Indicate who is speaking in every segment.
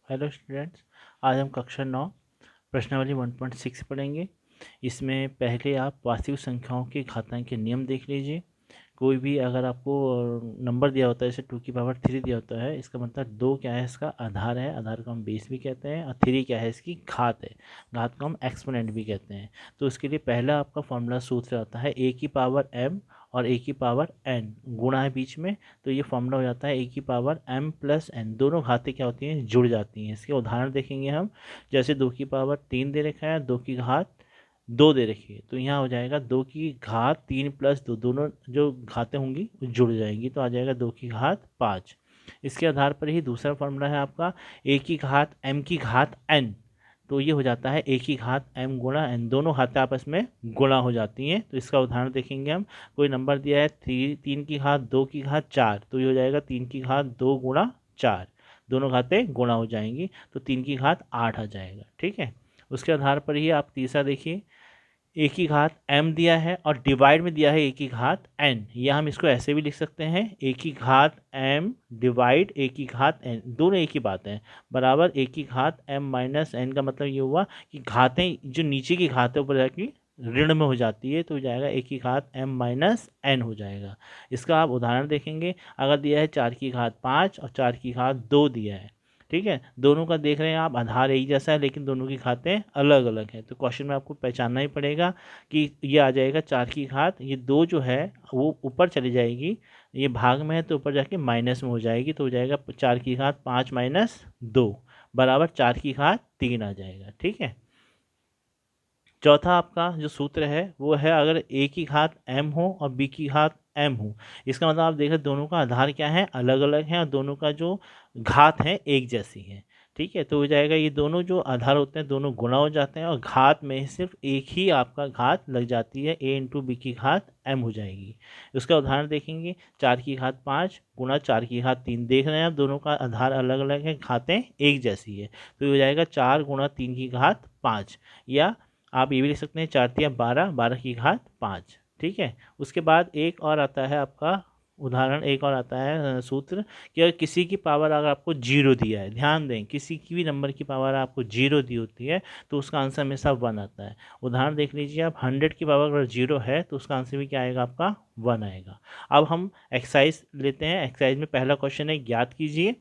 Speaker 1: Hello students, आज हम कक्षा 9 प्रश्नावली 1.6 पढ़ेंगे। इसमें पहले आप वास्तविक संख्याओं के घातांक के नियम देख लीजिए। कोई भी अगर आपको नंबर दिया होता है, जैसे 2 की पावर 3 दिया होता है, इसका मतलब 2 क्या है, इसका आधार है, आधार को हम बेस भी कहते हैं, और 3 क्या है, इसकी घात है, घात को हम एक्सपोनेंट भी कहते हैं। तो उसके लिए पहला आपका फॉर्मूला सूत्र आता है a⁻m और a⁻n गुणा है बीच में, तो ये फॉर्मूला हो जाता है a⁻m + n। दोनों घातें क्या होती हैं, जुड़ जाती हैं। इसके उदाहरण देखेंगे हम, जैसे 2 की पावर 3 दे रखा है, 2 की घात 2 दे रखी है, तो यहाँ हो जाएगा 2 की घात 3 + 2, दोनों जो घातें होंगी वो जुड़ जाएंगी, तो आ जाएगा 2 की घात 5। इसके आधार पर ही दूसरा फॉर्मूला है आपका a⁻m⁴n, तो ये हो जाता है a⁻m गुणा n, दोनों घातें आपस में गुणा हो जाती हैं। तो इसका उदाहरण देखेंगे हम, कोई नंबर दिया है 3 की घात 2 की घात 4, तो ये हो जाएगा 3 की घात 2 गुणा 4, दोनों घातें गुणा हो जाएंगी, तो 3 की घात 8 आ जाएगा। ठीक है, उसके आधार पर ही आप तीसरा देखिए, a⁻m दिया है और डिवाइड में दिया है a⁻n, या हम इसको ऐसे भी लिख सकते हैं a⁻m डिवाइड a⁻n, दोनों एक ही बात है, बराबर a⁻m - n का मतलब ये हुआ कि घातें जो नीचे की घातों पर जाके ऋण में हो जाती है, तो हो जाएगा a⁻m - n हो जाएगा। इसका आप उदाहरण देखेंगे, अगर दिया है 4 की घात 5 और 4 की घात 2 दिया है, ठीक है, दोनों का देख रहे हैं आप, आधार एक जैसा है लेकिन दोनों की घातें अलग अलग हैं, तो क्वेश्चन में आपको पहचानना ही पड़ेगा कि ये आ जाएगा 4 की घात, ये 2 जो है वो ऊपर चली जाएगी, ये भाग में है तो ऊपर जाके माइनस में हो जाएगी, तो हो जाएगा 4 की घात 5 - 2 बराबर 4 की घात 3 आ जाएगा। ठीक है, चौथा आपका जो सूत्र है वो है, अगर a⁻m हो और b⁻m हो, इसका मतलब आप देख रहे दोनों का आधार क्या है, अलग अलग है, और दोनों का जो घात है एक जैसी है। ठीक है, तो हो जाएगा ये दोनों जो आधार होते हैं दोनों गुणा हो जाते हैं, और घात में सिर्फ एक ही आपका घात लग जाती है, a × b⁻m हो जाएगी। उसका उदाहरण देखेंगे, 4 की घात 5 गुणा 4 की घात 3, देख रहे हैं आप दोनों का आधार अलग अलग है, घातें एक जैसी है, तो ये हो जाएगा 4 × 3 की घात 5, या आप ये भी लिख सकते हैं 4 × 3 = 12, 12 की घात 5। ठीक है, उसके बाद एक और आता है आपका उदाहरण, एक और आता है सूत्र, कि अगर किसी की पावर अगर आपको 0 दिया है, ध्यान दें किसी की भी नंबर की पावर आपको 0 दी होती है तो उसका आंसर हमेशा 1 आता है। उदाहरण देख लीजिए आप, 100 की पावर अगर 0 है तो उसका आंसर भी क्या आएगा, आपका 1 आएगा। अब हम एक्सरसाइज लेते हैं। एक्सरसाइज में पहला क्वेश्चन है, ज्ञात कीजिए।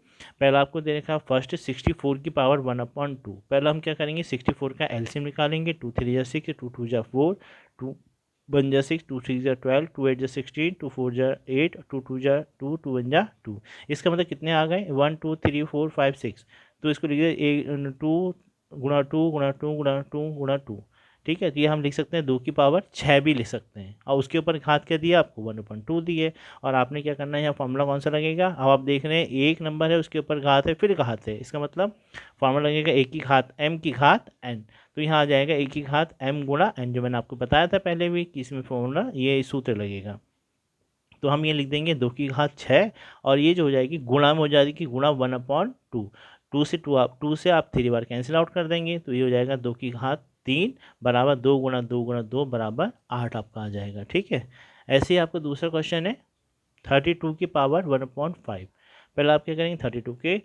Speaker 1: पहला आपको दे रखा है फर्स्ट 64 की पावर 1/2। पहला हम क्या करेंगे, 64 का एलसीएम निकालेंगे, 2 3 जा 6, 2 2 जा 4, 2 1 जा 6, 2 3 जा 12, 2 8 जा 16, 2 4 जा 8, 2 2 जा 2, 2 1 जा 2। इसका मतलब कितने आ गए, 1 2 3 4 5 6, तो इसको लिखिए 2 × 2 × 2 × 2 × 2। ठीक है, तो ये हम लिख सकते हैं 2 की पावर 6 भी लिख सकते हैं, और उसके ऊपर घात क्या दिया आपको, 1/2 दिए, और आपने क्या करना है, यहाँ फॉर्मूला कौन सा लगेगा, अब आप देख रहे हैं एक नंबर है उसके ऊपर घात है फिर घात है, इसका मतलब फॉर्मूला लगेगा a⁻m⁴n, तो यहाँ आ जाएगा a⁻m गुणा n, जो मैंने आपको बताया था पहले भी कि इसमें फॉर्मूला ये सूत्र लगेगा। तो हम ये लिख देंगे 2 की घात 6, और ये जो हो जाएगी गुणा में हो जाएगी, गुणा 1/2, 2 से आप 3 बार कैंसिल आउट कर देंगे, तो ये हो जाएगा 2 की घात 3 बराबर 2 × 2 × 2 बराबर 8 आपका आ जाएगा। ठीक है, ऐसे ही आपका दूसरा क्वेश्चन है 32 की पावर 1/5। पहले आप क्या करेंगे, 32 के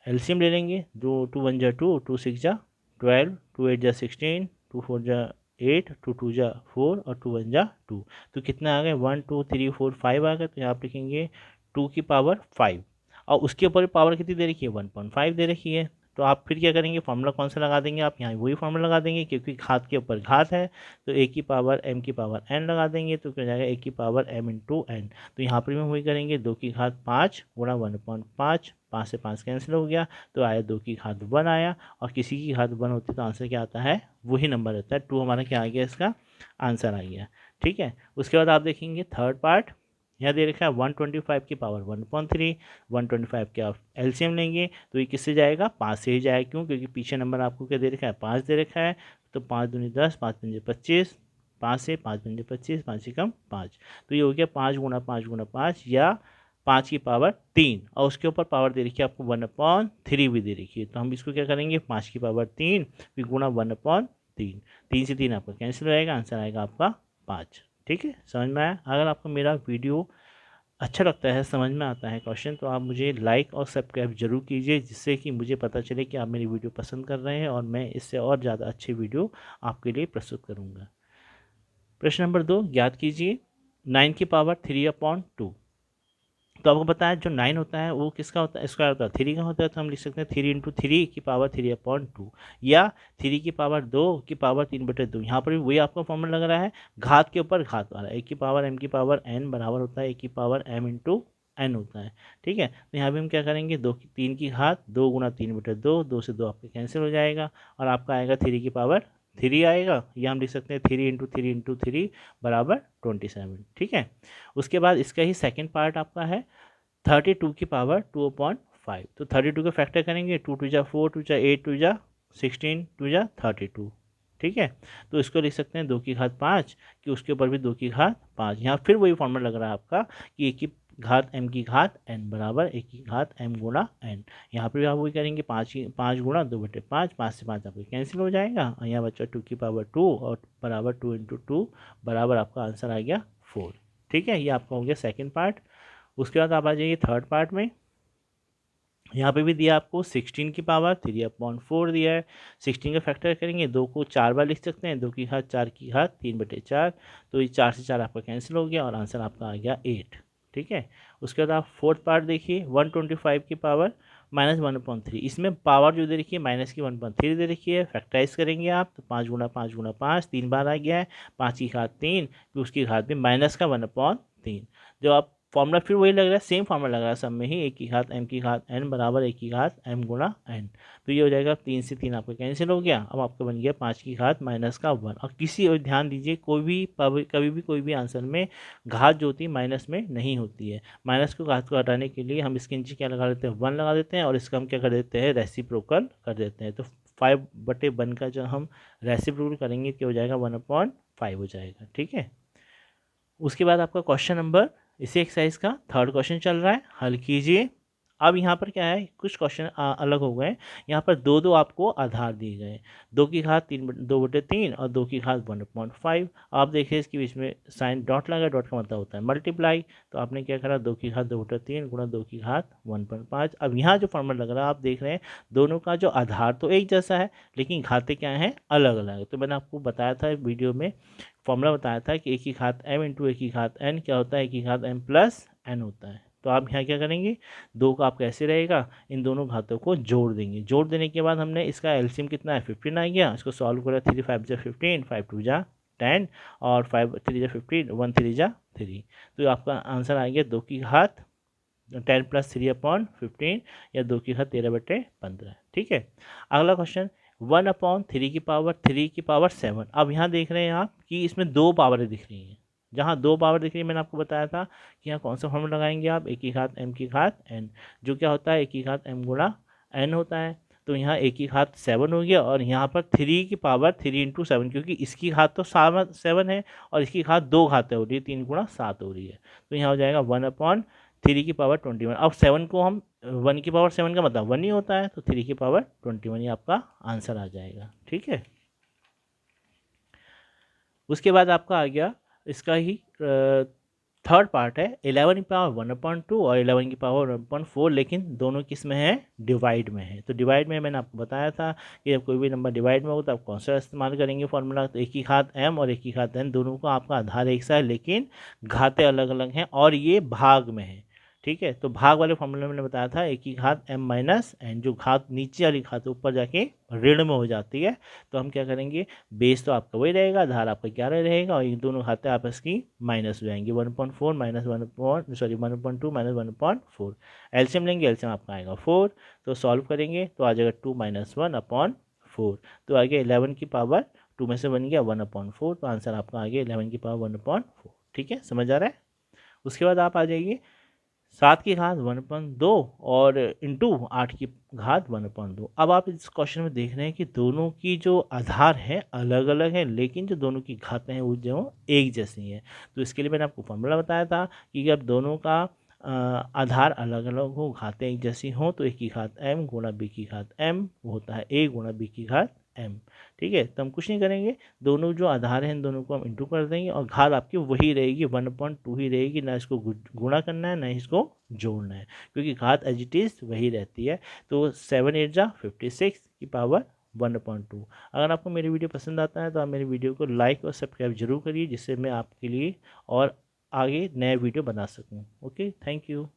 Speaker 1: एलसीएम ले लेंगे, 2 1 जा 2, 2 6 जा 12, 2 8 जा 16, 2 4 जा 8, 2 2 जा 4, और 2 1 जा 2, तो कितना आ गए, 1 2 3 4 5 आ गए, तो यहाँ आप लिखेंगे 2 की पावर 5, और उसके ऊपर पावर कितनी दे रखी है, 1.5 दे रखी है, तो आप फिर क्या करेंगे, फॉर्मूला कौन सा लगा देंगे, आप यहाँ वही फॉर्मूला लगा देंगे, क्योंकि घात के ऊपर घात है, तो a⁻m⁴n लगा देंगे, तो क्या हो जाएगा a⁻m × n, तो यहाँ पर भी हम वही करेंगे, 2 की घात 5 गुणा 1/5, 5 से 5 कैंसिल हो गया, तो आया 2 की घात 1 आया, और किसी की घात 1 होती है तो आंसर क्या आता है, वही नंबर रहता है, 2 हमारा क्या आ गया, इसका आंसर आ गया। ठीक है, उसके बाद आप देखेंगे थर्ड पार्ट, यहाँ दे रखा है 125 की पावर 1/3, 125 के आप एलसीएम लेंगे, तो ये किससे जाएगा, 5 से ही जाएगा, क्यों, क्योंकि पीछे नंबर आपको क्या दे रखा है, 5 दे रखा है, तो 5 दूनी 10, 5 पंजे 25, 5 से 5 पंजे 25, 5 से कम 5, तो ये हो गया 5 × 5 × 5, या 5 की पावर 3, और उसके ऊपर पावर दे रखी है आपको 1/3 भी दे रखी है, तो हम इसको क्या करेंगे, 5 की पावर 3 फिर गुणा 1/3, 3 से 3 आपका कैंसिल हो जाएगा, आंसर आएगा आपका 5। ठीक है, समझ में आया। अगर आपको मेरा वीडियो अच्छा लगता है, समझ में आता है क्वेश्चन, तो आप मुझे लाइक और सब्सक्राइब जरूर कीजिए, जिससे कि मुझे पता चले कि आप मेरी वीडियो पसंद कर रहे हैं और मैं इससे और ज़्यादा अच्छी वीडियो आपके लिए प्रस्तुत करूँगा। प्रश्न नंबर 2 ज्ञात कीजिए 9 की पावर 3/2। तो आपको पता है जो 9 होता है वो किसका होता है, स्क्वायर होता है, 3 का होता है, तो हम लिख सकते हैं 3 × 3 की पावर 3/2, या 3 की पावर 2 की पावर 3/2। यहाँ पर भी वही आपको फॉर्मूला लग रहा है, घात के ऊपर घात वाला, एक की पावर m की पावर n बराबर होता है एक की पावर m इंटू n होता है। ठीक है, तो यहाँ भी हम क्या करेंगे, 3 की घात 2 × 3/2, 2 से 2 आपके कैंसिल हो जाएगा और आपका आएगा 3 की पावर 3 आएगा, या हम लिख सकते हैं 3 × 3 × 3 बराबर 27। ठीक है, उसके बाद इसका ही सेकेंड पार्ट आपका है 32 की पावर 2/5। तो 32 का फैक्टर करेंगे, 2 × 2 = 4, 2 × 8, 2 × 16, 2 × 32। ठीक है, तो इसको लिख सकते हैं 2 की घात 5, कि उसके ऊपर भी 2 की घात 5। यहाँ फिर वही फॉर्मूला लग रहा है आपका कि 1 की घात m की घात n बराबर 1 की घात m गुणा n। यहाँ पर भी आप वही करेंगे, 5 गुणा 2/5, 5 से 5 आपको कैंसिल हो जाएगा और यहाँ बच्चा 2 की पावर 2 और बराबर 2 × 2 बराबर आपका आंसर आ गया 4। ठीक है, ये आपका हो गया सेकेंड पार्ट। उसके बाद आप आ जाइए थर्ड पार्ट में। यहाँ पे भी दिया आपको 16 की पावर 3/4 दिया है। 16 का फैक्टर करेंगे, 2 को 4 बार लिख सकते हैं, 2 की घात 4 की घात 3/4, तो ये 4 से 4 आपका कैंसिल हो गया और आंसर आपका आ गया 8। ठीक है, उसके बाद आप फोर्थ पार्ट देखिए 125 की पावर -1/3। इसमें पावर जो दे रखी है माइनस की 1/3 दे रखी है, फैक्टराइज करेंगे आप तो 5 × 5 × 5 3 बार आ गया है, 5 की घात 3, फिर उसकी घात भी माइनस का 1/3। जो आप फॉर्मूला फिर वही लग रहा है, सेम फॉर्मूला लग रहा है सब में ही, 1 की घात m की घात n बराबर 1 की घात m गुणा n। तो ये हो जाएगा 3 से 3 आपका कैंसिल हो गया, अब आपका बन गया 5 की घात माइनस का 1। और किसी और ध्यान दीजिए, कोई भी कभी भी कोई भी आंसर में घात जो होती है माइनस में नहीं होती है। माइनस को घात को हटाने के लिए हम इसके नीचे क्या लगा देते हैं, 1 लगा देते हैं, और इसका हम क्या कर देते हैं, रेसिप्रोकल कर देते हैं। तो 5/1 का जब हम रेसिप्रोकल करेंगे क्या हो जाएगा, 1/5 हो जाएगा। ठीक है, उसके बाद आपका क्वेश्चन नंबर, इसी एक्सरसाइज का थर्ड क्वेश्चन चल रहा है, हल कीजिए। अब यहाँ पर क्या है, कुछ क्वेश्चन अलग हो गए। यहाँ पर दो दो आपको आधार दिए गए, 2 की घात 2/3 और 2 की घात 1/5। आप देखिए इसके बीच में साइन डॉट लगा, डॉट का मतलब होता है मल्टीप्लाई, तो आपने क्या करा, 2 की घात 2/3 गुणा 2 की घात 1/5। अब यहाँ जो फॉर्मूला लग रहा है आप देख रहे हैं, दोनों का जो आधार तो एक जैसा है लेकिन घातें क्या हैं, अलग अलग। तो मैंने आपको बताया था वीडियो में, फॉर्मूला बताया था कि 1 की घात m इंटू 1 की घात n क्या होता है, 1 की घात m प्लस n होता है। तो आप यहाँ क्या करेंगे, 2 का आप कैसे रहेगा, इन दोनों घातों को जोड़ देंगे। जोड़ देने के बाद हमने इसका एलसीएम कितना है, 15 आ गया। इसको सॉल्व करा, 3 × 5 = 15, 5 × 2 = 10 और 5 × 3 = 15, 1 × 3 = 3। तो आपका आंसर आ गया 2 की घात 10 + 3/15 या 2 की घात 13/15। ठीक है, अगला क्वेश्चन 1/3 की पावर 3 की पावर 7। अब यहाँ देख रहे हैं आप कि इसमें दो पावरें दिख रही हैं। जहाँ दो पावर दिख रही है मैंने आपको बताया था कि यहाँ कौन सा फॉर्मूला लगाएंगे आप, 1 की घात m की घात n, जो क्या होता है 1 की घात m गुणा n होता है। तो यहाँ 1 की घात 7 हो गया और यहाँ पर 3 की पावर 3 × 7, क्योंकि इसकी घात तो 7 है और इसकी घात 2 घातें हो रही है, 3 × 7 हो रही है। तो यहाँ हो जाएगा 1/3 की पावर 21। अब 7 को हम 1 की पावर 7 का मतलब 1 ही होता है, तो 3 की पावर 21 ही आपका आंसर आ जाएगा। ठीक है, उसके बाद आपका आ गया इसका ही थर्ड पार्ट है 11 की पावर 1/2 और 11 की पावर 1/4, लेकिन दोनों किस में है, डिवाइड में है। तो डिवाइड में मैंने आपको बताया था कि जब कोई भी नंबर डिवाइड में हो तो आप कौन सा इस्तेमाल करेंगे फॉर्मूला, तो 1 की घात m और 1 की घात n, दोनों का आपका आधार एक सा है लेकिन घातें अलग अलग हैं और ये भाग में है। ठीक है, तो भाग वाले फॉर्मूले में मैंने बताया था 1 की घात m माइनस n, जो घात नीचे वाली घात ऊपर जाके ऋण में हो जाती है, तो हम क्या करेंगे, बेस तो आपका वही रहेगा, आधार आपका 11 रहेगा और ये दोनों घातें आपस की माइनस हो जाएंगी, 1/4 माइनस 1/2 माइनस 1/4। एलसीएम लेंगे, एलसीएम आपका आएगा 4, तो सॉल्व करेंगे तो आ जाएगा 2 - 1/4। तो आ गया 11 की पावर 2 में से बन गया 1/4, तो आंसर आपका आ गया 11 की पावर 1/4। ठीक है, समझ आ रहा है। उसके बाद आप आ जाइए 7 की घात 1/2 और इंटू 8 की घात 1/2। अब आप इस क्वेश्चन में देख रहे हैं कि दोनों की जो आधार है अलग अलग है लेकिन जो दोनों की घातें हैं वो जो एक जैसी हैं। तो इसके लिए मैंने आपको फॉर्मूला बताया था कि जब दोनों का आधार अलग अलग हो, घातें एक जैसी हों, तो 1 की घात m गुणा b की घात m वो होता है a गुणा b की घात m। ठीक है, तो हम कुछ नहीं करेंगे, दोनों जो आधार हैं इन दोनों को हम इंटू कर देंगे और घात आपकी वही रहेगी 1/2 ही रहेगी, ना इसको गुणा करना है ना इसको जोड़ना है, क्योंकि घात एज इट इज़ वही रहती है। तो 7 8 जा 56 की पावर 1/2। अगर आपको मेरी वीडियो पसंद आता है तो आप मेरी वीडियो को लाइक और सब्सक्राइब जरूर करिए, जिससे मैं आपके लिए और आगे नए वीडियो बना सकूं। Okay, thank you.